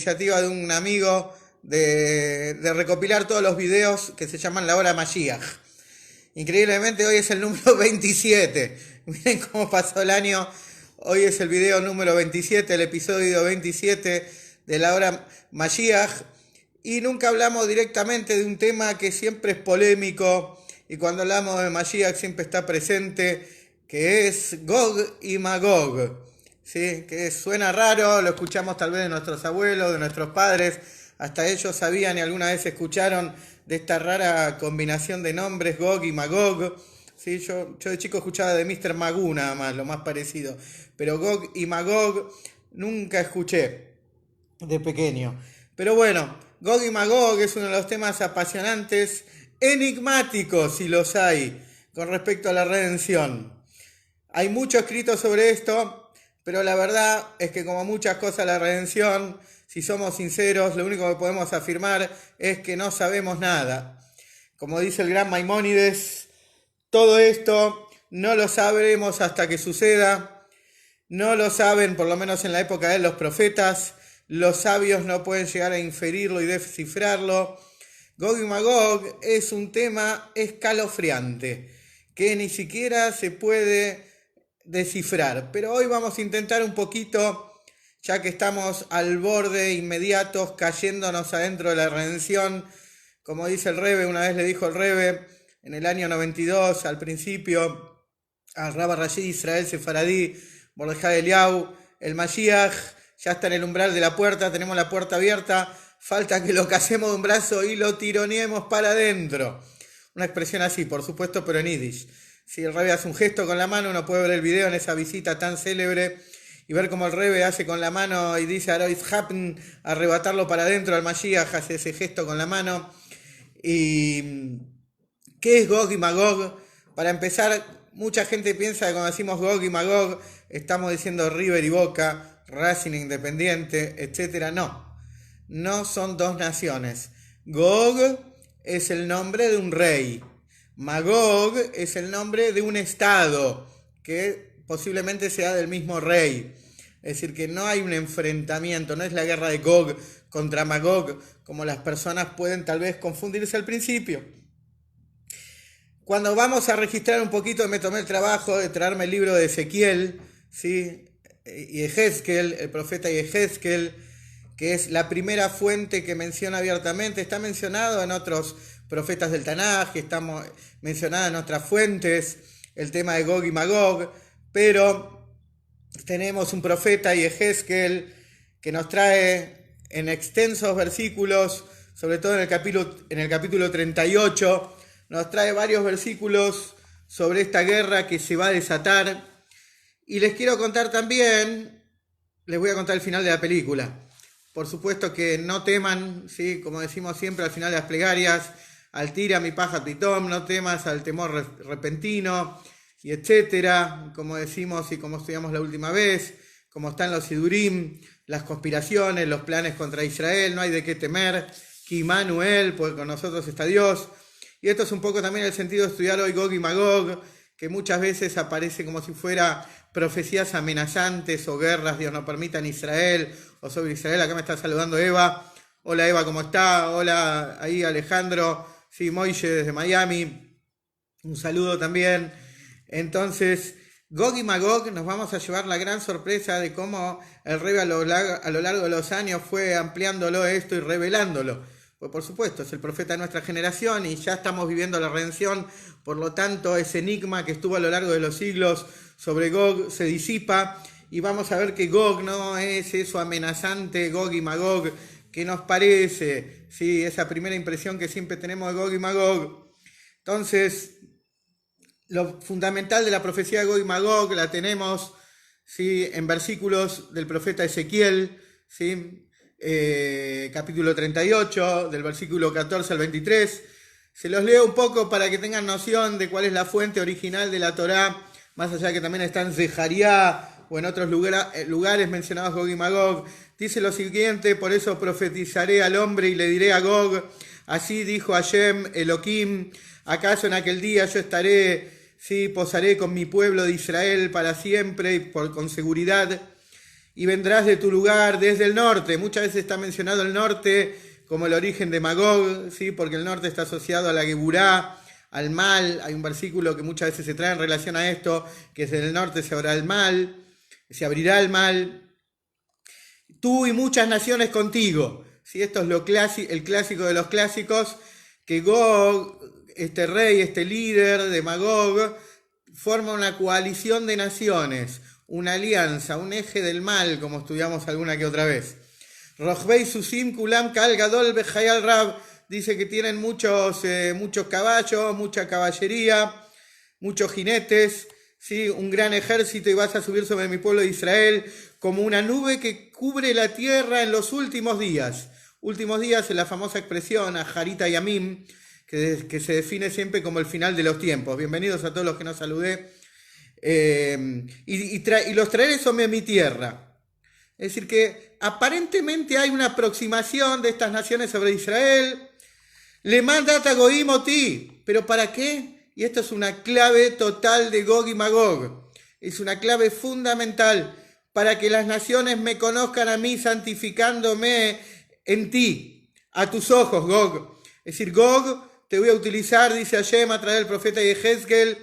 iniciativa de un amigo de recopilar todos los videos que se llaman La Hora Mashiach. Increíblemente hoy es el número 27. Miren cómo pasó el año. Hoy es el video número 27, el episodio 27 de La Hora Mashiach. Y nunca hablamos directamente de un tema que siempre es polémico. Y cuando hablamos de Mashiach siempre está presente, que es Gog y Magog. ¿Sí? Que suena raro, lo escuchamos tal vez de nuestros abuelos, de nuestros padres. Hasta ellos sabían y alguna vez escucharon de esta rara combinación de nombres, Gog y Magog. ¿Sí? Yo de chico escuchaba de Mr. Magoo nada más, lo más parecido. Pero Gog y Magog nunca escuché de pequeño. Pero bueno, Gog y Magog es uno de los temas apasionantes, enigmáticos si los hay, con respecto a la redención. Hay mucho escrito sobre esto, pero la verdad es que como muchas cosas la redención, si somos sinceros, lo único que podemos afirmar es que no sabemos nada. Como dice el gran Maimónides, todo esto no lo sabremos hasta que suceda. No lo saben, por lo menos en la época de los profetas. Los sabios no pueden llegar a inferirlo y descifrarlo. Gog y Magog es un tema escalofriante que ni siquiera se puede descifrar. Pero hoy vamos a intentar un poquito, ya que estamos al borde inmediatos, cayéndonos adentro de la redención. Como dice el Rebbe, una vez le dijo el Rebbe, en el año 92, al principio, al Rabba Rashi Israel Sefaradí, Mordejai Eliyahu, el Mashiach ya está en el umbral de la puerta, tenemos la puerta abierta, falta que lo casemos de un brazo y lo tironeemos para adentro. Una expresión así, por supuesto, pero en Yiddish. Si el Rebbe hace un gesto con la mano, uno puede ver el video en esa visita tan célebre y ver cómo el Rebbe hace con la mano y dice Arois Hapn, arrebatarlo para adentro al Mashiach, hace ese gesto con la mano. Y ¿qué es Gog y Magog? Para empezar, mucha gente piensa que cuando decimos Gog y Magog estamos diciendo River y Boca, Racing Independiente, etc. No son dos naciones. Gog es el nombre de un rey. Magog es el nombre de un estado que posiblemente sea del mismo rey. Es decir, que no hay un enfrentamiento, no es la guerra de Gog contra Magog, como las personas pueden tal vez confundirse al principio. Cuando vamos a registrar un poquito, me tomé el trabajo de traerme el libro de Ezequiel, ¿sí? Y Yehezkel, el profeta Yehezkel, que es la primera fuente que menciona abiertamente. Está mencionado en otros profetas del Tanaj, está mencionado en otras fuentes el tema de Gog y Magog, pero tenemos un profeta Yehezkel que nos trae en extensos versículos, sobre todo en el capítulo 38, nos trae varios versículos sobre esta guerra que se va a desatar. Y les quiero contar también, les voy a contar el final de la película. Por supuesto que no teman, ¿sí? Como decimos siempre al final de las plegarias, al tira mi paja pitom, no temas al temor repentino, y etcétera, como decimos y como estudiamos la última vez, como están los Sidurim, las conspiraciones, los planes contra Israel, no hay de qué temer, que Immanuel, porque con nosotros está Dios. Y esto es un poco también el sentido de estudiar hoy Gog y Magog, que muchas veces aparece como si fuera profecías amenazantes o guerras, Dios no permita, en Israel o sobre Israel. Acá me está saludando Eva. Hola Eva, ¿cómo está? Hola ahí Alejandro, sí, Moishe desde Miami. Un saludo también. Entonces, Gog y Magog nos vamos a llevar la gran sorpresa de cómo el Rebbe a lo largo de los años fue ampliándolo esto y revelándolo. Pues por supuesto, es el profeta de nuestra generación y ya estamos viviendo la redención, por lo tanto ese enigma que estuvo a lo largo de los siglos sobre Gog se disipa y vamos a ver que Gog no es eso amenazante, Gog y Magog, que nos parece, ¿sí? Esa primera impresión que siempre tenemos de Gog y Magog. Entonces, lo fundamental de la profecía de Gog y Magog la tenemos, ¿sí? En versículos del profeta Ezequiel, ¿sí? Capítulo 38, del versículo 14 al 23. Se los leo un poco para que tengan noción de cuál es la fuente original de la Torá, más allá de que también está en Zeharia o en otros lugares mencionados Gog y Magog. Dice lo siguiente: por eso profetizaré al hombre y le diré a Gog, así dijo Hashem Elohim, acaso en aquel día yo estaré, sí, posaré con mi pueblo de Israel para siempre y con seguridad. y vendrás de tu lugar desde el norte. Muchas veces está mencionado el norte como el origen de Magog, ¿sí? Porque el norte está asociado a la Geburá, al mal. Hay un versículo que muchas veces se trae en relación a esto, que es en el norte se abrirá el mal, se abrirá el mal. Tú y muchas naciones contigo. ¿Sí? Esto es el clásico de los clásicos, que Gog, este rey, este líder de Magog, forma una coalición de naciones, una alianza, un eje del mal, como estudiamos alguna que otra vez. Rojbei Susim Kulam Kal Gadol Bejayal Rab, dice que tienen muchos caballos, mucha caballería, muchos jinetes, ¿sí? Un gran ejército, y vas a subir sobre mi pueblo de Israel como una nube que cubre la tierra en los últimos días. Últimos días es la famosa expresión Ajarita Yamim, que se define siempre como el final de los tiempos. Bienvenidos a todos los que nos saludé. Y los traeré sobre mi tierra. Es decir, que aparentemente hay una aproximación de estas naciones sobre Israel. Le manda a Goim Oti. ¿Pero para qué? Y esto es una clave total de Gog y Magog. Es una clave fundamental para que las naciones me conozcan a mí, santificándome en ti, a tus ojos, Gog. Es decir, Gog, te voy a utilizar, dice Hashem a través del profeta Yehezkel,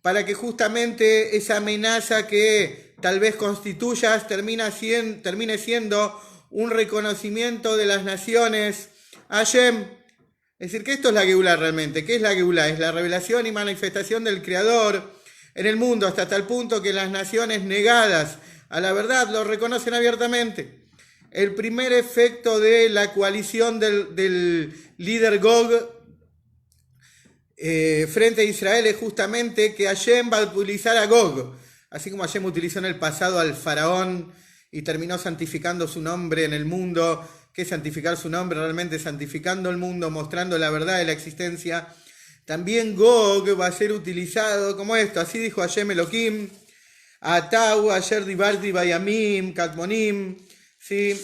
para que justamente esa amenaza que tal vez constituyas termine siendo un reconocimiento de las naciones a Hashem. Es decir, que esto es la Geulá realmente. ¿Qué es la Geulá? Es la revelación y manifestación del Creador en el mundo, hasta tal punto que las naciones negadas a la verdad lo reconocen abiertamente. El primer efecto de la coalición del líder Gog frente a Israel es justamente que Hashem va a utilizar a Gog, así como Hashem utilizó en el pasado al faraón y terminó santificando su nombre en el mundo. ¿Qué es santificar su nombre? Realmente santificando el mundo, mostrando la verdad de la existencia. También Gog va a ser utilizado como esto. Así dijo Hashem Elohim, Atau, Asher Dibarti Bayamim, Katmonim, ¿sí?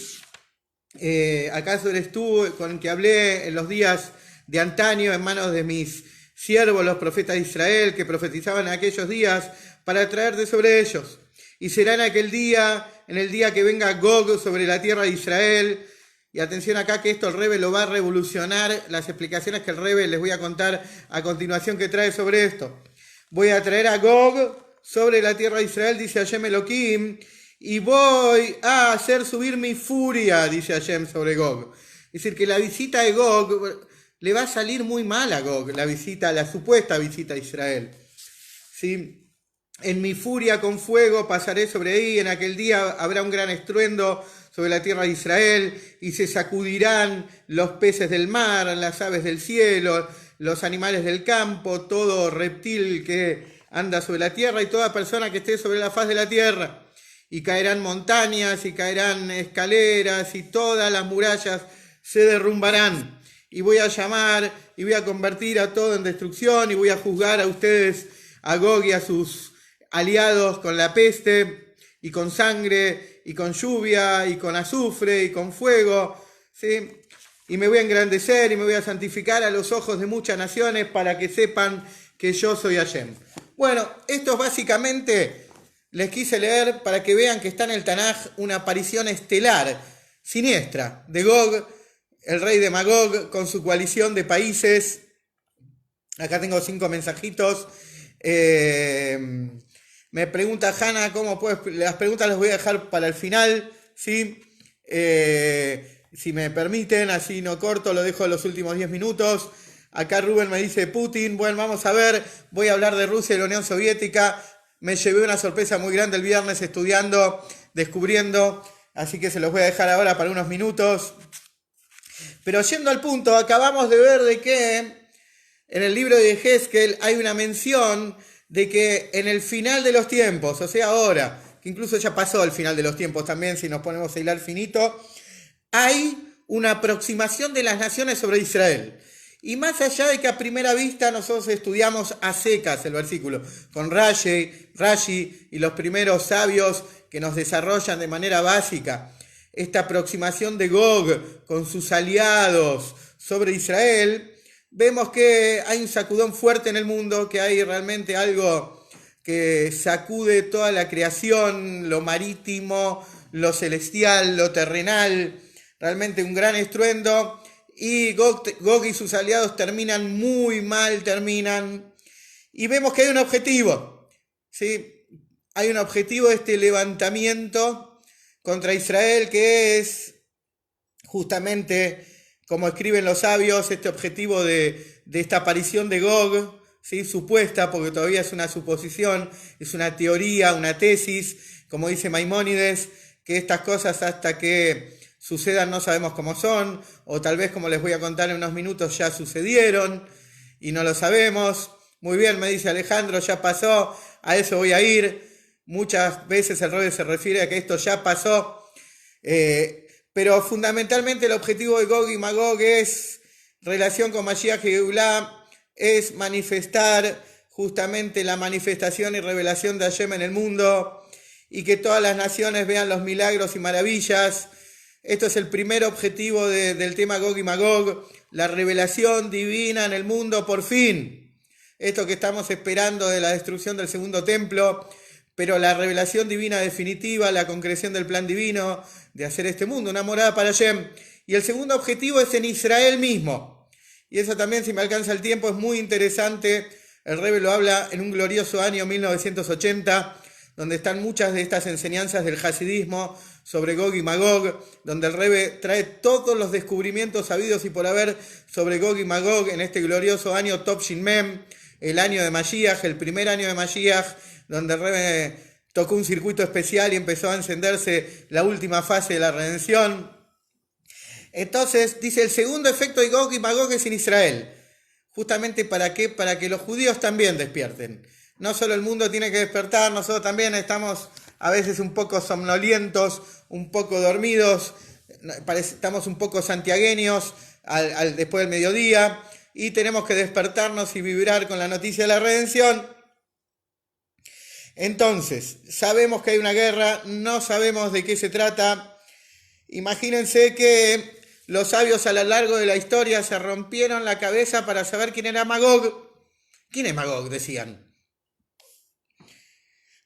¿Acaso eres tú con el que hablé en los días de antaño en manos de mis siervos, los profetas de Israel, que profetizaban en aquellos días para traerte sobre ellos? Y será en aquel día, en el día que venga Gog sobre la tierra de Israel. Y atención acá, que esto el Rebbe lo va a revolucionar. Las explicaciones que el Rebbe les voy a contar a continuación que trae sobre esto. Voy a traer a Gog sobre la tierra de Israel, dice Hashem Elohim, y voy a hacer subir mi furia, dice Hashem, sobre Gog. Es decir, que la visita de Gog le va a salir muy mal a Gog, la supuesta visita a Israel. ¿Sí? En mi furia con fuego pasaré sobre ahí, en aquel día habrá un gran estruendo sobre la tierra de Israel, y se sacudirán los peces del mar, las aves del cielo, los animales del campo, todo reptil que anda sobre la tierra y toda persona que esté sobre la faz de la tierra. Y caerán montañas y caerán escaleras y todas las murallas se derrumbarán. Y voy a llamar y voy a convertir a todo en destrucción, y voy a juzgar a ustedes, a Gog y a sus aliados, con la peste y con sangre y con lluvia y con azufre y con fuego, ¿sí? Y me voy a engrandecer y me voy a santificar a los ojos de muchas naciones para que sepan que yo soy Hashem. Bueno, esto básicamente les quise leer para que vean que está en el Tanaj una aparición estelar, siniestra, de Gog, el rey de Magog, con su coalición de países. Acá tengo 5 mensajitos. Me pregunta Hanna, ¿cómo puedes? Las preguntas las voy a dejar para el final, ¿sí? Si me permiten, así no corto, lo dejo en los últimos 10 minutos. Acá Rubén me dice Putin. Bueno, vamos a ver, voy a hablar de Rusia y la Unión Soviética. Me llevé una sorpresa muy grande el viernes estudiando, descubriendo, así que se los voy a dejar ahora para unos minutos. Pero yendo al punto, acabamos de ver de que en el libro de Yehezkel hay una mención de que en el final de los tiempos, o sea ahora, que incluso ya pasó el final de los tiempos también, si nos ponemos a hilar finito, hay una aproximación de las naciones sobre Israel. Y más allá de que a primera vista nosotros estudiamos a secas el versículo, con Rashi y los primeros sabios que nos desarrollan de manera básica esta aproximación de Gog con sus aliados sobre Israel, vemos que hay un sacudón fuerte en el mundo, que hay realmente algo que sacude toda la creación, lo marítimo, lo celestial, lo terrenal, realmente un gran estruendo. Y Gog y sus aliados terminan muy mal, y vemos que hay un objetivo, ¿sí? Hay un objetivo de este levantamiento contra Israel, que es justamente, como escriben los sabios, este objetivo de esta aparición de Gog, ¿sí? Supuesta, porque todavía es una suposición, es una teoría, una tesis, como dice Maimónides, que estas cosas hasta que sucedan no sabemos cómo son, o tal vez, como les voy a contar en unos minutos, ya sucedieron y no lo sabemos. Muy bien, me dice Alejandro, ya pasó, a eso voy a ir. Muchas veces el Rebbe se refiere a que esto ya pasó, pero fundamentalmente el objetivo de Gog y Magog es relación con Mashiach y Geulah, es manifestar justamente la manifestación y revelación de Hashem en el mundo, y que todas las naciones vean los milagros y maravillas. Esto es el primer objetivo del tema Gog y Magog, la revelación divina en el mundo por fin. Esto que estamos esperando de la destrucción del segundo templo, pero la revelación divina definitiva, la concreción del plan divino de hacer este mundo una morada para Hashem. Y el segundo objetivo es en Israel mismo. Y eso también, si me alcanza el tiempo, es muy interesante. El Rebbe lo habla en un glorioso año 1980, donde están muchas de estas enseñanzas del hasidismo sobre Gog y Magog, donde el Rebbe trae todos los descubrimientos habidos y por haber sobre Gog y Magog en este glorioso año Tov Shin Mem, el año de Mashiach, el primer año de Mashiach, donde el Rebbe tocó un circuito especial y empezó a encenderse la última fase de la redención. Entonces, dice, el segundo efecto de Gog y Magog es en Israel. Justamente, ¿para qué? Para que los judíos también despierten. No solo el mundo tiene que despertar, nosotros también estamos a veces un poco somnolientos, un poco dormidos, estamos un poco santiagueños después del mediodía, y tenemos que despertarnos y vibrar con la noticia de la redención. Entonces, sabemos que hay una guerra, no sabemos de qué se trata. Imagínense que los sabios a lo largo de la historia se rompieron la cabeza para saber quién era Magog. ¿Quién es Magog?, decían.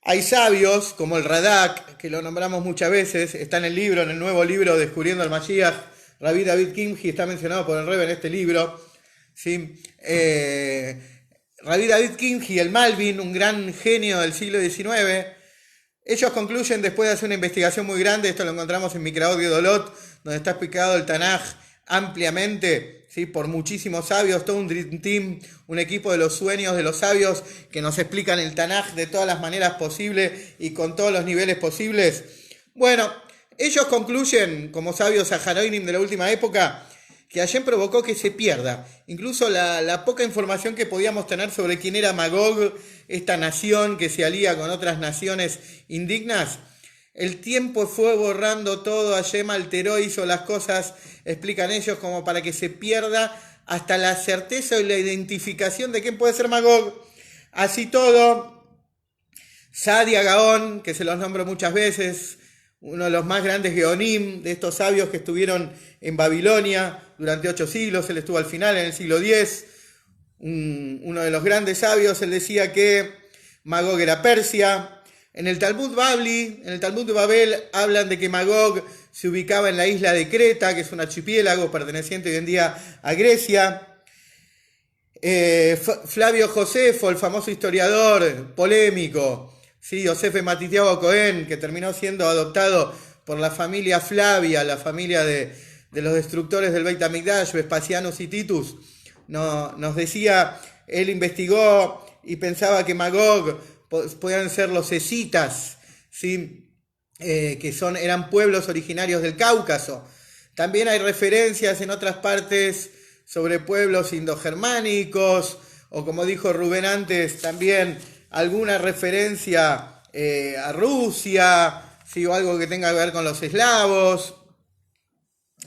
Hay sabios, como el Radak, que lo nombramos muchas veces, está en el nuevo libro Descubriendo al Mashiach, Rabbi David Kimji, está mencionado por el Rebbe en este libro, ¿sí? Rabbi David Kimji, el Malvin, un gran genio del siglo XIX, ellos concluyen, después de hacer una investigación muy grande, esto lo encontramos en Mikraot Gedolot, donde está explicado el Tanaj ampliamente, ¿sí? Por muchísimos sabios, todo un Dream Team, un equipo de los sueños de los sabios que nos explican el Tanaj de todas las maneras posibles y con todos los niveles posibles. Bueno, ellos concluyen, como sabios saharoinim de la última época, que Hashem provocó que se pierda. Incluso la poca información que podíamos tener sobre quién era Magog, esta nación que se alía con otras naciones indignas, el tiempo fue borrando todo, Hashem alteró, hizo las cosas, explican ellos, como para que se pierda hasta la certeza y la identificación de quién puede ser Magog. Así todo, Sadia Gaón, que se los nombro muchas veces, uno de los más grandes geonim de estos sabios que estuvieron en Babilonia durante 8 siglos, él estuvo al final en el siglo X, uno de los grandes sabios, él decía que Magog era Persia. En el Talmud Babli, en el Talmud de Babel, hablan de que Magog se ubicaba en la isla de Creta, que es un archipiélago perteneciente hoy en día a Grecia. Flavio Josefo, el famoso historiador polémico, ¿sí? Yosef Matityahu Cohen, que terminó siendo adoptado por la familia Flavia, la familia de los destructores del Beit HaMikdash, Vespasianus y Titus, nos decía, él investigó y pensaba que Magog podían ser los escitas, ¿sí? Que eran pueblos originarios del Cáucaso. También hay referencias en otras partes sobre pueblos indogermánicos, o como dijo Rubén antes, también alguna referencia a Rusia, ¿sí? O algo que tenga que ver con los eslavos.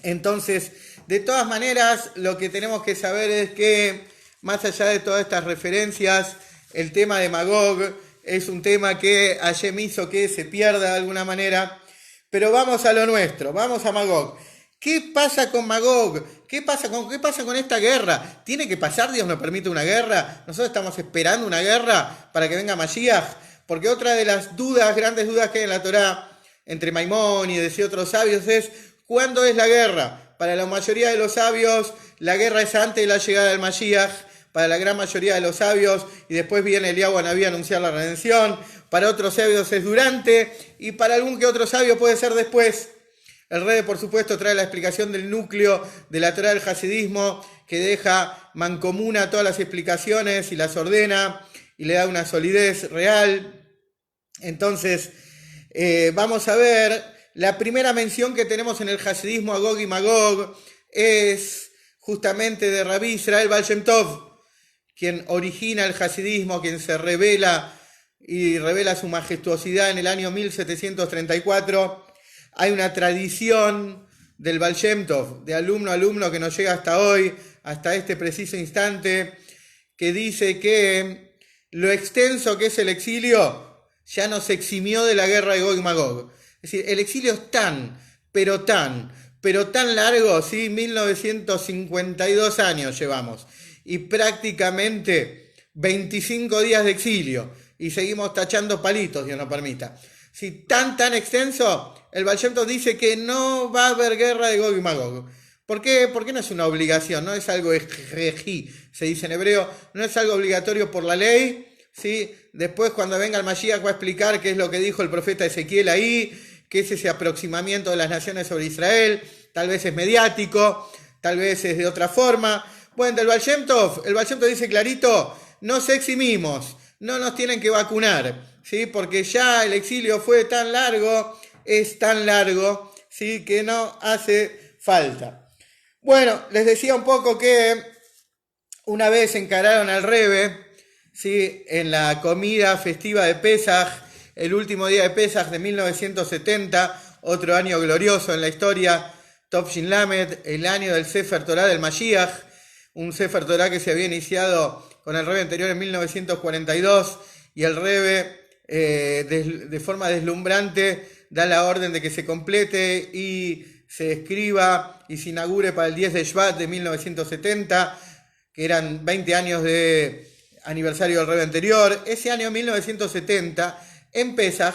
Entonces, de todas maneras, lo que tenemos que saber es que, más allá de todas estas referencias, el tema de Magog es un tema que Hashem hizo que se pierda de alguna manera. Pero vamos a lo nuestro, vamos a Magog. ¿Qué pasa con Magog? ¿Qué pasa con esta guerra? ¿Tiene que pasar? ¿Dios nos permite una guerra? ¿Nosotros estamos esperando una guerra para que venga Mashiach? Porque otra de las dudas, grandes dudas que hay en la Torá, entre Maimónides y otros sabios es ¿cuándo es la guerra? Para la mayoría de los sabios, la guerra es antes de la llegada del Mashiach, para la gran mayoría de los sabios, y después viene Eliyahu Anabí a anunciar la redención, para otros sabios es durante, y para algún que otro sabio puede ser después. El Rebbe, por supuesto, trae la explicación del núcleo de la Torá del Hasidismo, que deja mancomuna todas las explicaciones y las ordena, y le da una solidez real. Entonces, vamos a ver, la primera mención que tenemos en el Hasidismo a Gog y Magog es justamente de Rabbi Israel Baal Shem Tov, quien origina el Hasidismo, quien se revela y revela su majestuosidad en el año 1734. Hay una tradición del Baal Shem Tov, de alumno a alumno, que nos llega hasta hoy, hasta este preciso instante, que dice que lo extenso que es el exilio ya nos eximió de la guerra de Gog y Magog. Es decir, el exilio es tan largo, ¿sí? 1952 años llevamos, y prácticamente 25 días de exilio, y seguimos tachando palitos, Dios no permita. Si tan extenso, el Baal Shem Tov dice que no va a haber guerra de Gog y Magog. ¿Por qué? Porque no es una obligación, no es algo ejejí, se dice en hebreo, no es algo obligatorio por la ley, ¿sí? Después cuando venga el Mashiach va a explicar qué es lo que dijo el profeta Ezequiel ahí, qué es ese aproximamiento de las naciones sobre Israel, tal vez es mediático, tal vez es de otra forma. Bueno, del Baal Shem Tov, el Baal Shem Tov dice clarito, nos eximimos, no nos tienen que vacunar, ¿sí? Porque ya el exilio fue tan largo, es tan largo, ¿sí? Que no hace falta. Bueno, les decía un poco que una vez encararon al Rebbe, ¿sí? En la comida festiva de Pesaj, el último día de Pesaj de 1970, otro año glorioso en la historia, Tov Shin Lamed, el año del Sefer Torah del Mashiach, un Sefer Torah que se había iniciado con el Rebbe anterior en 1942, y el Rebbe de forma deslumbrante da la orden de que se complete y se escriba y se inaugure para el 10 de Shvat de 1970, que eran 20 años de aniversario del Rebbe anterior. Ese año 1970, en Pesaj,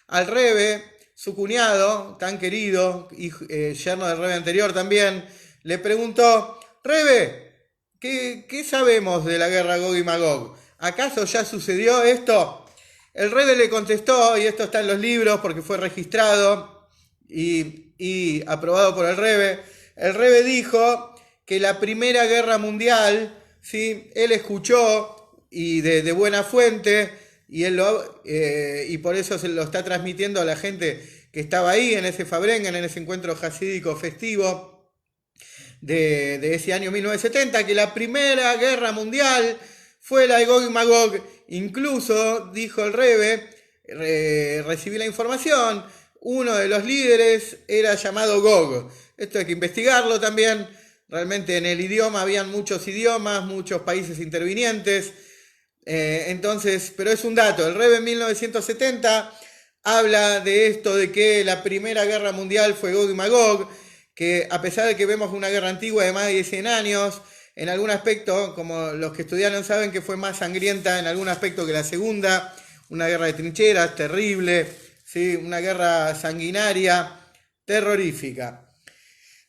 al Rebbe, su cuñado, tan querido, y yerno del Rebbe anterior también, le preguntó, Rebbe, ¿qué sabemos de la guerra Gog y Magog? ¿Acaso ya sucedió esto? El Rebbe le contestó, y esto está en los libros porque fue registrado y aprobado por el Rebbe dijo que la Primera Guerra Mundial, ¿sí? Él escuchó y de buena fuente, y por eso se lo está transmitiendo a la gente que estaba ahí en ese Fabrengen, en ese encuentro hasídico festivo de ese año 1970, que la Primera Guerra Mundial fue la de Gog y Magog. Incluso, dijo el Rebbe, recibí la información, uno de los líderes era llamado Gog. Esto hay que investigarlo también. Realmente en el idioma habían muchos idiomas, muchos países intervinientes. Entonces, pero es un dato. El Rebbe en 1970 habla de esto, de que la Primera Guerra Mundial fue Gog y Magog, que a pesar de que vemos una guerra antigua de más de 100 años, en algún aspecto, como los que estudiaron saben, que fue más sangrienta en algún aspecto que la segunda, una guerra de trincheras terrible, ¿sí? Una guerra sanguinaria, terrorífica.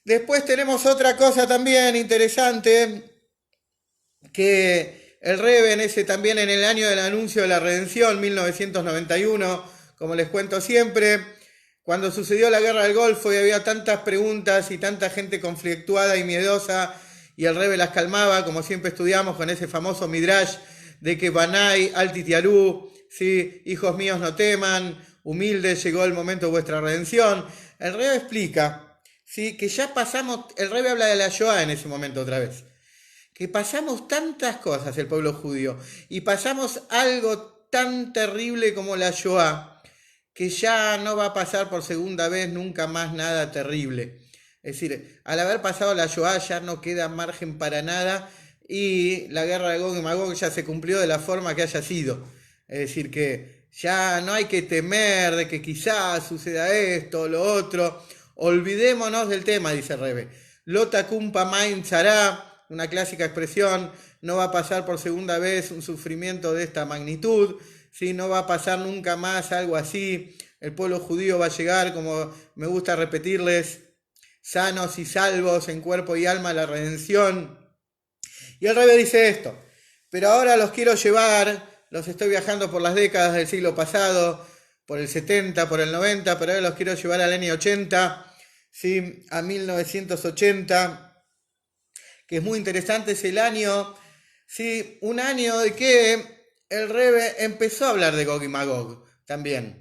Después tenemos otra cosa también interesante, que el Rebbe también en el año del anuncio de la redención, 1991, como les cuento siempre, cuando sucedió la guerra del Golfo y había tantas preguntas y tanta gente conflictuada y miedosa, y el Rebbe las calmaba, como siempre estudiamos con ese famoso Midrash de que Banai, Altitiarú, ¿sí? Hijos míos no teman, humildes, llegó el momento de vuestra redención. El Rebbe explica, ¿sí? Que ya pasamos, el Rebbe habla de la Shoah en ese momento otra vez, que pasamos tantas cosas el pueblo judío y pasamos algo tan terrible como la Shoah, que ya no va a pasar por segunda vez nunca más nada terrible. Es decir, al haber pasado la Shoah ya no queda margen para nada, y la guerra de Gog y Magog ya se cumplió de la forma que haya sido. Es decir, que ya no hay que temer de que quizás suceda esto o lo otro. Olvidémonos del tema, dice Rebbe. Lota kumpa main tzara, una clásica expresión, no va a pasar por segunda vez un sufrimiento de esta magnitud, ¿sí? No va a pasar nunca más algo así. el pueblo judío va a llegar, como me gusta repetirles, sanos y salvos en cuerpo y alma a la redención. Y el Rebbe dice esto, pero ahora los quiero llevar, los estoy viajando por las décadas del siglo pasado, por el 70, por el 90, pero ahora los quiero llevar al año 80, ¿sí? A 1980, que es muy interesante, es el año, ¿sí? Un año de que el Rebbe empezó a hablar de Gog y Magog también.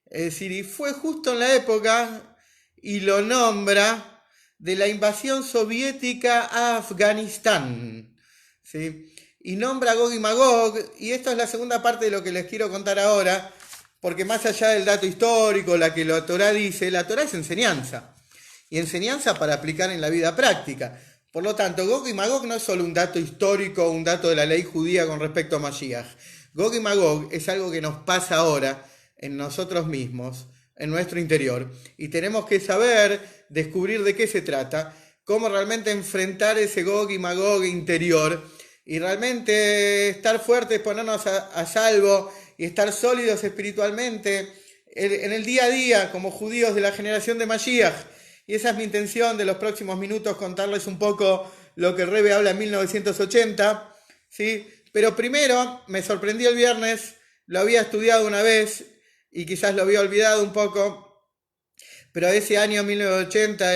Es decir, y fue justo en la época, y lo nombra, de la invasión soviética a Afganistán, ¿sí? Y nombra a Gog y Magog, y esto es la segunda parte de lo que les quiero contar ahora, porque más allá del dato histórico, la que la Torá dice, la Torá es enseñanza, y enseñanza para aplicar en la vida práctica. Por lo tanto, Gog y Magog no es solo un dato histórico, un dato de la ley judía con respecto a Mashiach. Gog y Magog es algo que nos pasa ahora en nosotros mismos, en nuestro interior, y tenemos que saber, descubrir de qué se trata, cómo realmente enfrentar ese Gog y Magog interior, y realmente estar fuertes, ponernos a salvo, y estar sólidos espiritualmente en el día a día, como judíos de la generación de Mashiach. Y esa es mi intención de los próximos minutos, contarles un poco lo que el Rebbe habla en 1980, ¿sí? Pero primero, me sorprendí el viernes, lo había estudiado una vez, y quizás lo había olvidado un poco, pero ese año 1980,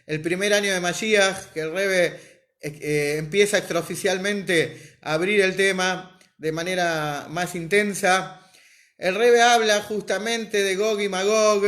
el primer año de Mashiach, que el Rebbe empieza extraoficialmente a abrir el tema de manera más intensa, el Rebbe habla justamente de Gog y Magog,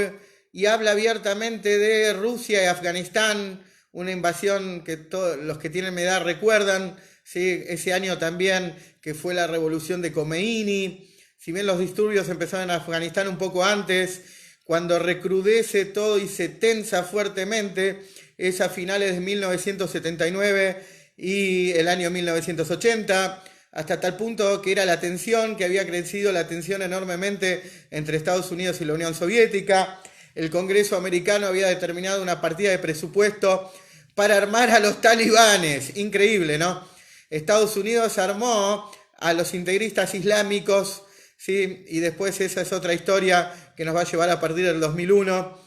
y habla abiertamente de Rusia y Afganistán, una invasión que todos los que tienen mi edad recuerdan, ¿sí? Ese año también que fue la revolución de Khomeini. Si bien los disturbios empezaron en Afganistán un poco antes, cuando recrudece todo y se tensa fuertemente, es a finales de 1979 y el año 1980, hasta tal punto que era la tensión, que había crecido la tensión enormemente entre Estados Unidos y la Unión Soviética. El Congreso americano había determinado una partida de presupuesto para armar a los talibanes. Increíble, ¿no? Estados Unidos armó a los integristas islámicos, ¿sí? Y después esa es otra historia que nos va a llevar a partir del 2001.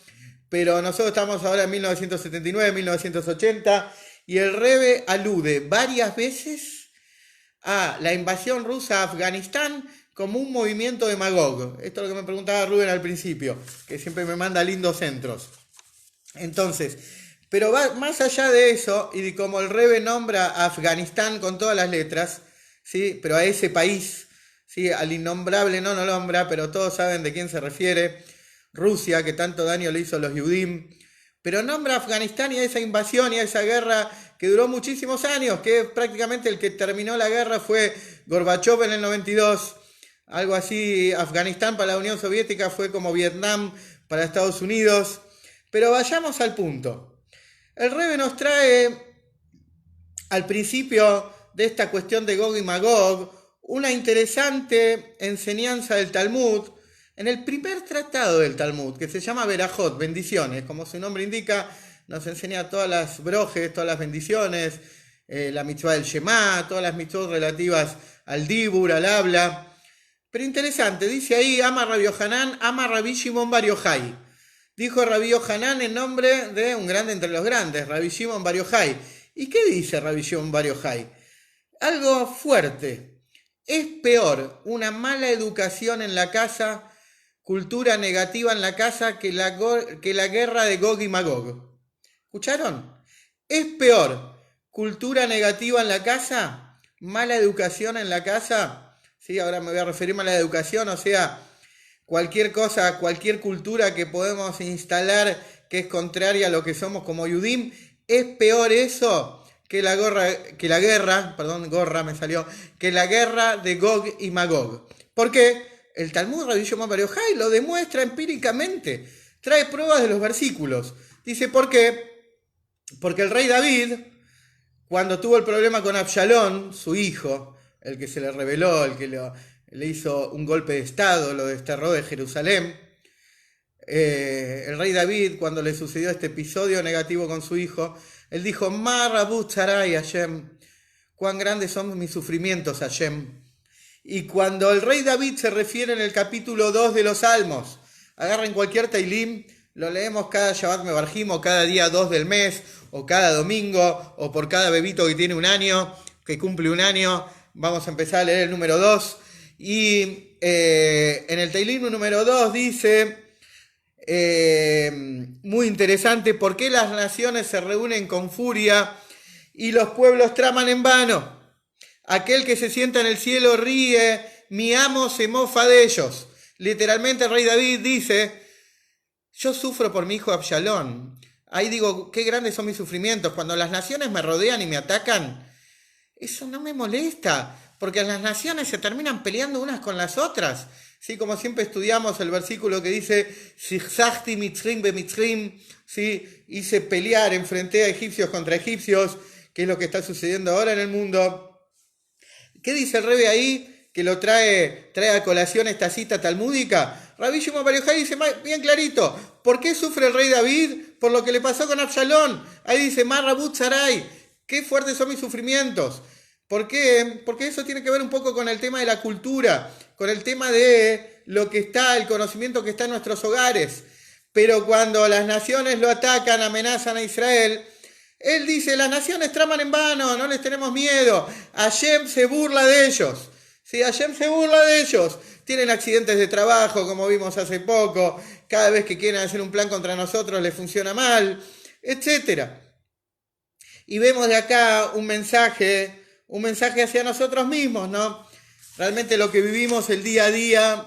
Pero nosotros estamos ahora en 1979, 1980, y el Rebbe alude varias veces a la invasión rusa a Afganistán como un movimiento de Magog. Esto es lo que me preguntaba Rubén al principio, que siempre me manda lindos centros. Entonces, pero va más allá de eso, y como el Rebbe nombra a Afganistán con todas las letras, ¿sí? Pero a ese país, ¿sí? Al innombrable no lo nombra, pero todos saben de quién se refiere, Rusia, que tanto daño le hizo a los Yudim, pero nombra a Afganistán y a esa invasión y a esa guerra que duró muchísimos años, que prácticamente el que terminó la guerra fue Gorbachev en el 92, algo así. Afganistán para la Unión Soviética fue como Vietnam para Estados Unidos. Pero vayamos al punto. El Rebbe nos trae al principio de esta cuestión de Gog y Magog una interesante enseñanza del Talmud, en el primer tratado del Talmud, que se llama Berajot, bendiciones. Como su nombre indica, nos enseña todas las brojes, todas las bendiciones, la mitzvah del Shema, todas las mitzvot relativas al Dibur, al habla. Pero interesante, dice ahí, ama Rabbi Yohanan, ama Rabbi Shimon Bar Yochai. Dijo Rabbi Yohanan en nombre de un grande entre los grandes, Rabbi Shimon Bar Yochai. ¿Y qué dice Rabbi Shimon Bar Yochai? Algo fuerte. Es peor una mala educación en la casa, cultura negativa en la casa, que la guerra de Gog y Magog. ¿Escucharon? Es peor cultura negativa en la casa, mala educación en la casa. Sí, ahora me voy a referirme a la educación, o sea, cualquier cosa, cualquier cultura que podemos instalar que es contraria a lo que somos como Yudim, es peor eso que la guerra de Gog y Magog. ¿Por qué? El Talmud Rabbi Shimon Bar Yochai lo demuestra empíricamente, trae pruebas de los versículos. Dice, ¿por qué? Porque el rey David, cuando tuvo el problema con Absalón, su hijo, el que se le rebeló, el que le hizo un golpe de estado, lo desterró de Jerusalén, el rey David, cuando le sucedió este episodio negativo con su hijo, él dijo, Ma Rabut Sarai Hashem, cuán grandes son mis sufrimientos, Hashem. Y cuando el rey David se refiere en el capítulo 2 de los Salmos Agarren cualquier Teilim, lo leemos cada Shabbat Mevarjim, o cada día 2 del mes, o cada domingo, o por cada bebito que tiene un año, que cumple un año. Vamos a empezar a leer el número 2. Y en el Teilim número 2 dice, muy interesante, ¿por qué las naciones se reúnen con furia y los pueblos traman en vano? Aquel que se sienta en el cielo ríe, mi amo se mofa de ellos. Literalmente el rey David dice, yo sufro por mi hijo Absalón. Ahí digo, qué grandes son mis sufrimientos. Cuando las naciones me rodean y me atacan, eso no me molesta, porque las naciones se terminan peleando unas con las otras. ¿Sí? Como siempre estudiamos el versículo que dice, Zigzagti mitzrim be mitzrim, ¿sí? Hice pelear, enfrenté a egipcios contra egipcios, que es lo que está sucediendo ahora en el mundo. ¿Qué dice el Rebbe ahí? Que lo trae a colación esta cita talmúdica. Rabbi Shimon Bar Yochai dice bien clarito, ¿por qué sufre el rey David? Por lo que le pasó con Absalón. Ahí dice, Mar Rabut Sarai, qué fuertes son mis sufrimientos. ¿Por qué? Porque eso tiene que ver un poco con el tema de la cultura, con el tema de lo que está, el conocimiento que está en nuestros hogares. Pero cuando las naciones lo atacan, amenazan a Israel, él dice, las naciones traman en vano, no les tenemos miedo. Hashem se burla de ellos. Sí, Hashem se burla de ellos. Tienen accidentes de trabajo, como vimos hace poco. Cada vez que quieren hacer un plan contra nosotros les funciona mal, etc. Y vemos de acá un mensaje hacia nosotros mismos, ¿no? Realmente lo que vivimos el día a día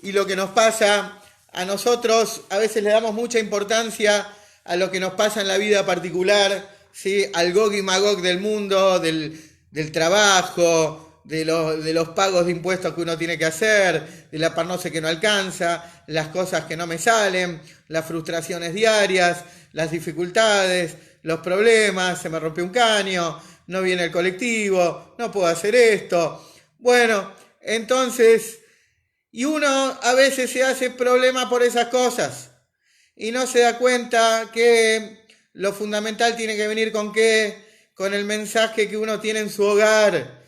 y lo que nos pasa a nosotros, a veces le damos mucha importancia a lo que nos pasa en la vida particular, ¿sí? Al Gog y Magog del mundo, del trabajo, de los pagos de impuestos que uno tiene que hacer, de la parnose que no alcanza, las cosas que no me salen, las frustraciones diarias, las dificultades, los problemas, se me rompió un caño, no viene el colectivo, no puedo hacer esto. Bueno, entonces, y uno a veces se hace problema por esas cosas y no se da cuenta que lo fundamental tiene que venir con qué, con el mensaje que uno tiene en su hogar.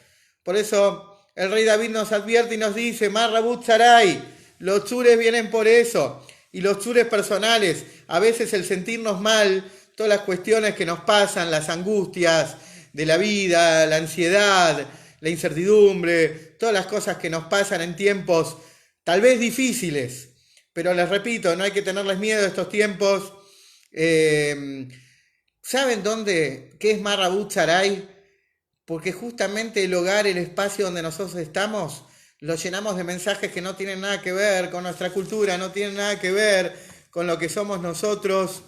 Por eso el rey David nos advierte y nos dice, Mar Rabut Sarai, los tzures vienen por eso, y los tzures personales, a veces el sentirnos mal, todas las cuestiones que nos pasan, las angustias de la vida, la ansiedad, la incertidumbre, todas las cosas que nos pasan en tiempos tal vez difíciles, pero les repito, no hay que tenerles miedo a estos tiempos. ¿Saben qué es Mar Rabut Sarai? Porque justamente el hogar, el espacio donde nosotros estamos, lo llenamos de mensajes que no tienen nada que ver con nuestra cultura, no tienen nada que ver con lo que somos nosotros,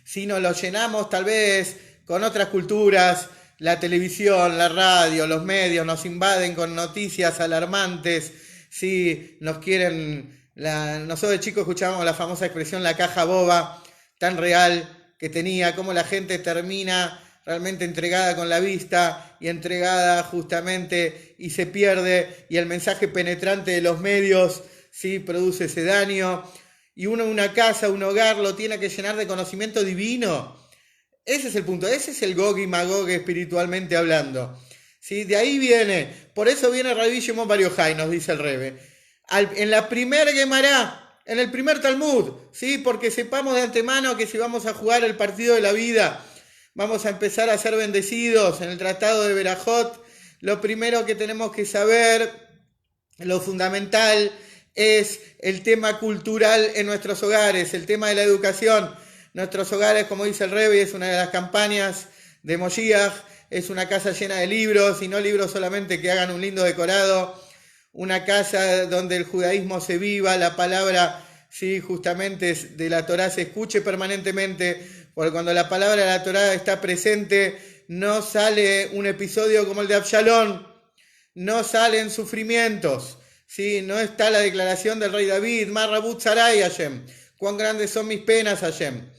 sino lo llenamos tal vez con otras culturas. La televisión, la radio, los medios nos invaden con noticias alarmantes, ¿sí? Nos quieren, nosotros de chicos escuchábamos la famosa expresión la caja boba, tan real que tenía, cómo la gente termina realmente entregada con la vista y entregada justamente y se pierde, y el mensaje penetrante de los medios, ¿sí? Produce ese daño, y uno una casa, un hogar lo tiene que llenar de conocimiento divino. Ese es el punto, ese es el Gog y Magog espiritualmente hablando, ¿sí? De ahí viene, por eso viene Rabbi Shimon Bar Yochai, nos dice el Rebbe, en la primer Gemara, en el primer Talmud, ¿sí? Porque sepamos de antemano que si vamos a jugar el partido de la vida, vamos a empezar a ser bendecidos en el tratado de Berajot, lo primero que tenemos que saber, lo fundamental, es el tema cultural en nuestros hogares, el tema de la educación. Nuestros hogares, como dice el Rebbe, es una de las campañas de Moshiach, es una casa llena de libros, y no libros solamente que hagan un lindo decorado, una casa donde el judaísmo se viva, la palabra, sí, justamente de la Torá se escuche permanentemente, porque cuando la palabra de la Torá está presente, no sale un episodio como el de Absalón, no salen sufrimientos, ¿sí? No está la declaración del rey David, Mar Rabut Sarai Hashem, cuán grandes son mis penas Hashem.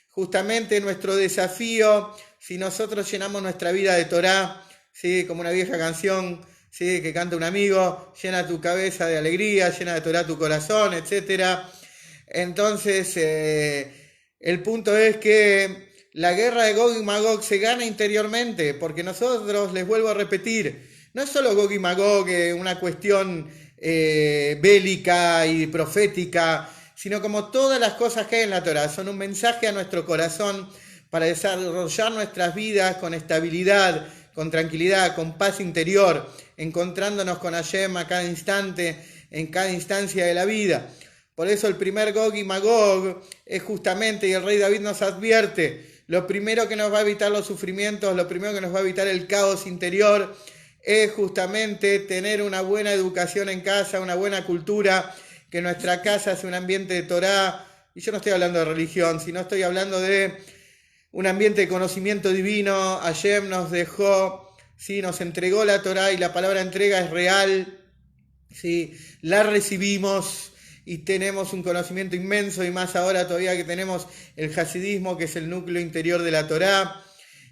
Justamente nuestro desafío, si nosotros llenamos nuestra vida de Torá, ¿sí? Como una vieja canción, ¿sí? Que canta un amigo, llena tu cabeza de alegría, llena de Torá tu corazón, etc. Entonces, el punto es que la guerra de Gog y Magog se gana interiormente, porque nosotros, les vuelvo a repetir, no es solo Gog y Magog una cuestión bélica y profética, sino como todas las cosas que hay en la Torá son un mensaje a nuestro corazón para desarrollar nuestras vidas con estabilidad, con tranquilidad, con paz interior, encontrándonos con Hashem a cada instante, en cada instancia de la vida. Por eso el primer Gog y Magog es justamente, y el rey David nos advierte, lo primero que nos va a evitar los sufrimientos, lo primero que nos va a evitar el caos interior, es justamente tener una buena educación en casa, una buena cultura, que nuestra casa sea un ambiente de Torá, y yo no estoy hablando de religión, sino estoy hablando de un ambiente de conocimiento divino. Hashem nos dejó, ¿sí? Nos entregó la Torá y la palabra entrega es real, ¿sí? La recibimos y tenemos un conocimiento inmenso, y más ahora todavía que tenemos el hasidismo, que es el núcleo interior de la Torá,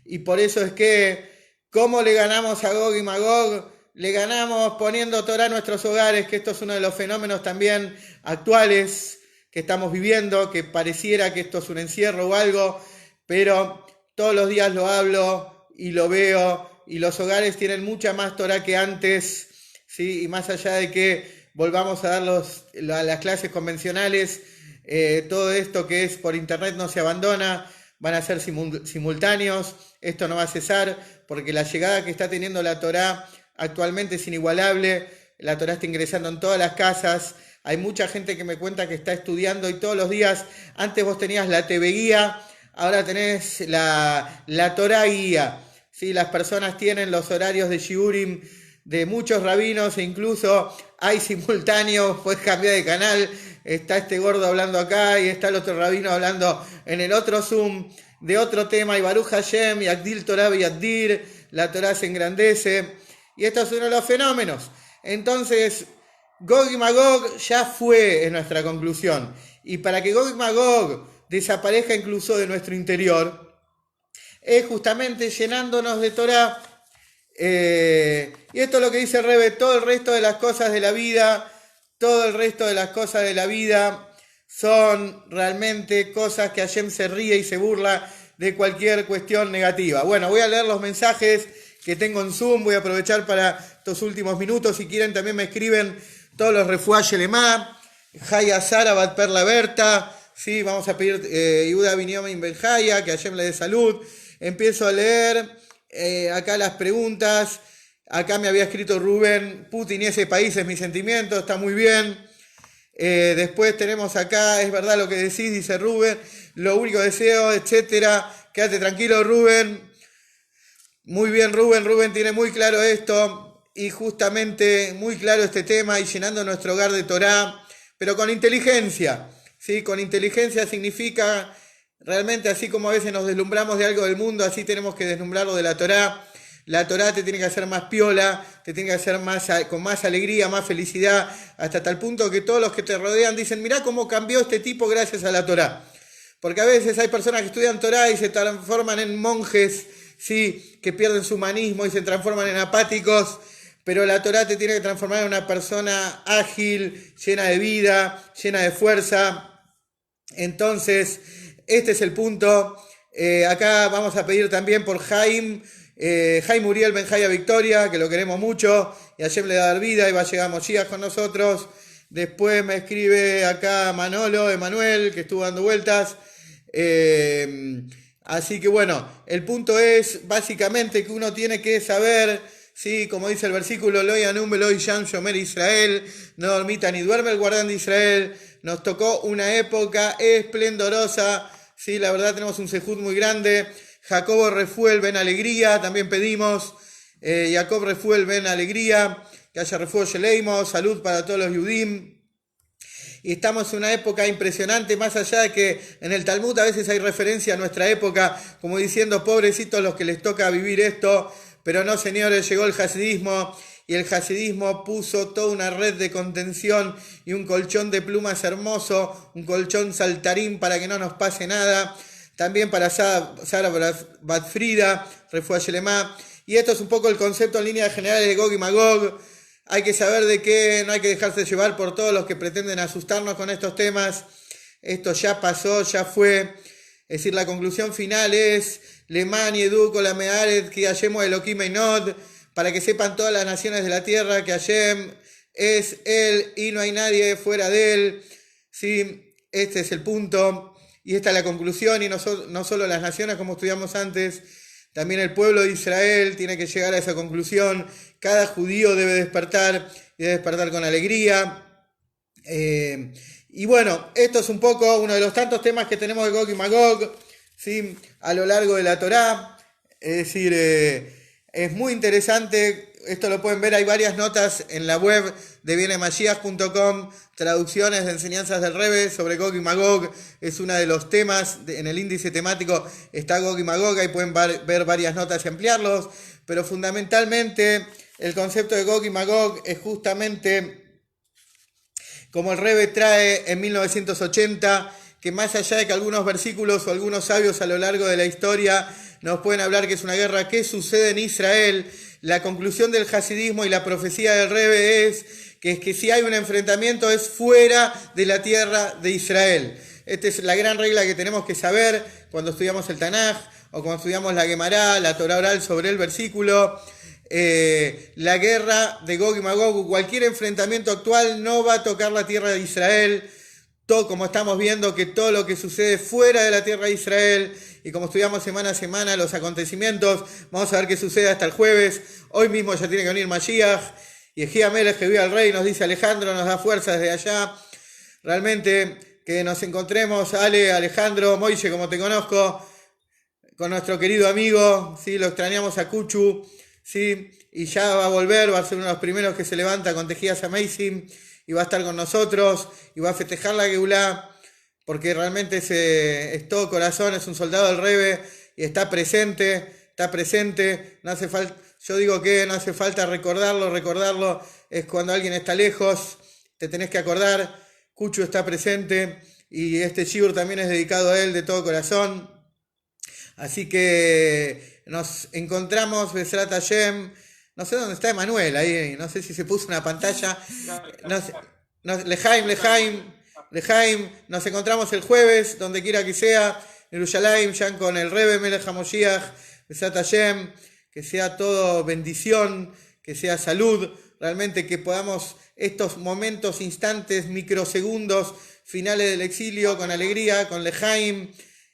y por eso es que, ¿cómo le ganamos a Gog y Magog? Le ganamos poniendo Torá en nuestros hogares, que esto es uno de los fenómenos también actuales que estamos viviendo, que pareciera que esto es un encierro o algo, pero todos los días lo hablo y lo veo, y los hogares tienen mucha más Torá que antes, ¿sí? Y más allá de que volvamos a dar las clases convencionales, todo esto que es por internet no se abandona, van a ser simultáneos, esto no va a cesar, porque la llegada que está teniendo la Torá actualmente es inigualable. La Torá está ingresando en todas las casas, hay mucha gente que me cuenta que está estudiando, y todos los días, antes vos tenías la TV Guía, ahora tenés la Torá Guía, ¿sí? Las personas tienen los horarios de Shiurim de muchos rabinos, e incluso hay simultáneos, puedes cambiar de canal, está este gordo hablando acá y está el otro rabino hablando en el otro Zoom de otro tema, y Baruch Hashem, y Agdil Torah y Agdir, la Torah se engrandece, y esto es uno de los fenómenos. Entonces, Gog y Magog ya fue en nuestra conclusión, y para que Gog y Magog desaparezca incluso de nuestro interior, es justamente llenándonos de Torah. Y esto es lo que dice el Rebbe: todo el resto de las cosas de la vida, todo el resto de las cosas de la vida son realmente cosas que Hashem se ríe y se burla de cualquier cuestión negativa. Bueno, voy a leer los mensajes que tengo en Zoom, voy a aprovechar para estos últimos minutos. Si quieren también me escriben todos los refuash Lemá, Jaya Sara, Bat Perla Berta, ¿sí? Vamos a pedir Yehuda Binyamin Ben Jaya, que Hashem le dé salud. Empiezo a leer acá las preguntas. Acá me había escrito Rubén: Putin y ese país es mi sentimiento, está muy bien. Después tenemos acá: es verdad lo que decís, dice Rubén, lo único deseo, etcétera. Quédate tranquilo, Rubén. Muy bien, Rubén tiene muy claro esto, y justamente muy claro este tema, y llenando nuestro hogar de Torá, pero con inteligencia, ¿sí? Con inteligencia significa realmente, así como a veces nos deslumbramos de algo del mundo, así tenemos que deslumbrarlo de la Torá. La Torá te tiene que hacer más piola, te tiene que hacer con más alegría, más felicidad, hasta tal punto que todos los que te rodean dicen: mirá cómo cambió este tipo gracias a la Torá. Porque a veces hay personas que estudian Torá y se transforman en monjes, ¿sí? Que pierden su humanismo y se transforman en apáticos, pero la Torá te tiene que transformar en una persona ágil, llena de vida, llena de fuerza. Entonces, este es el punto. Acá vamos a pedir también por Jaime Uriel Ben Jaya Victoria, que lo queremos mucho, y Hashem le va a dar vida y va a llegar Moshiach con nosotros. Después me escribe acá Emanuel, que estuvo dando vueltas. Así que bueno, el punto es básicamente que uno tiene que saber, ¿sí? Como dice el versículo: Lo yanum velo yisham shomer Israel, no dormita ni duerme el guardián de Israel. Nos tocó una época esplendorosa, ¿sí? La verdad tenemos un sejud muy grande. Jacobo Refuel, ven alegría, también pedimos. Jacob Refuel, ven alegría, que haya refuerzo Sheleimo, salud para todos los Yudim. Y estamos en una época impresionante, más allá de que en el Talmud a veces hay referencia a nuestra época, como diciendo: pobrecitos los que les toca vivir esto. Pero no, señores, llegó el hasidismo, y el hasidismo puso toda una red de contención y un colchón de plumas hermoso, un colchón saltarín para que no nos pase nada. También para Sara Batfrida, Refuah Lemá. Y esto es un poco el concepto en líneas generales de Gog y Magog. Hay que saber de que no hay que dejarse llevar por todos los que pretenden asustarnos con estos temas. Esto ya pasó, ya fue. Es decir, la conclusión final es: Lemán y Educo la Mearet, que Hashem Elohim Einod, para que sepan todas las naciones de la tierra que Hashem es Él y no hay nadie fuera de Él. ¿Sí? Este es el punto y esta es la conclusión, y no solo las naciones como estudiamos antes, también el pueblo de Israel tiene que llegar a esa conclusión. Cada judío debe despertar y debe despertar con alegría. Y bueno, esto es un poco uno de los tantos temas que tenemos de Gog y Magog, ¿sí? A lo largo de la Torá. Es decir, es muy interesante. Esto lo pueden ver, hay varias notas en la web de bienemashiach.com, traducciones de enseñanzas del Rebbe sobre Gog y Magog. Es uno de los temas, en el índice temático está Gog y Magog, ahí pueden ver varias notas y ampliarlos, pero fundamentalmente el concepto de Gog y Magog es justamente como el Rebbe trae en 1980, que más allá de que algunos versículos o algunos sabios a lo largo de la historia nos pueden hablar que es una guerra que sucede en Israel, la conclusión del hasidismo y la profecía del Rebbe es que si hay un enfrentamiento es fuera de la tierra de Israel. Esta es la gran regla que tenemos que saber cuando estudiamos el Tanaj o cuando estudiamos la Gemara, la Torah oral sobre el versículo. La guerra de Gog y Magog, cualquier enfrentamiento actual no va a tocar la tierra de Israel. Todo, como estamos viendo que todo lo que sucede fuera de la tierra de Israel, y como estudiamos semana a semana los acontecimientos, vamos a ver qué sucede hasta el jueves. Hoy mismo ya tiene que venir Mashiach, y Ejía Melech, que viva el rey, nos dice Alejandro, nos da fuerza desde allá. Realmente que nos encontremos, Alejandro, Moishe, como te conozco, con nuestro querido amigo, ¿sí? Lo extrañamos a Cuchu, ¿sí? Y ya va a volver, va a ser uno de los primeros que se levanta con Tejías Amazing, y va a estar con nosotros, y va a festejar la Geulá, porque realmente es todo corazón, es un soldado del Rebbe, y está presente, no hace falta, yo digo que no hace falta recordarlo es cuando alguien está lejos, te tenés que acordar, Cuchu está presente, y este shiur también es dedicado a él de todo corazón. Así que nos encontramos, Besrat Hashem. No sé dónde está Emanuel ahí, no sé si se puso una pantalla. Lejaim, nos encontramos el jueves, donde quiera que sea, en Yerushalayim, ya con el Rebbe Melech HaMoshiach, Besrat Hashem, que sea todo bendición, que sea salud, realmente que podamos estos momentos, instantes, microsegundos, finales del exilio, con alegría, con Lejaim,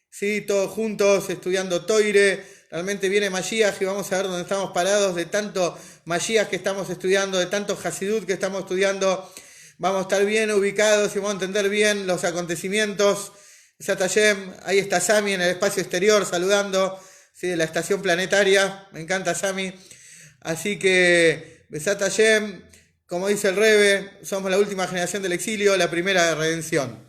¿sí? Todos juntos, estudiando Toire. Realmente viene Mashiach y vamos a ver dónde estamos parados de tanto Mashiach que estamos estudiando, de tanto Hasidut que estamos estudiando. Vamos a estar bien ubicados y vamos a entender bien los acontecimientos. Besat Hashem, ahí está Sami en el espacio exterior saludando, ¿sí? De la estación planetaria. Me encanta Sami. Así que Besat Hashem, como dice el Rebbe, somos la última generación del exilio, la primera de redención.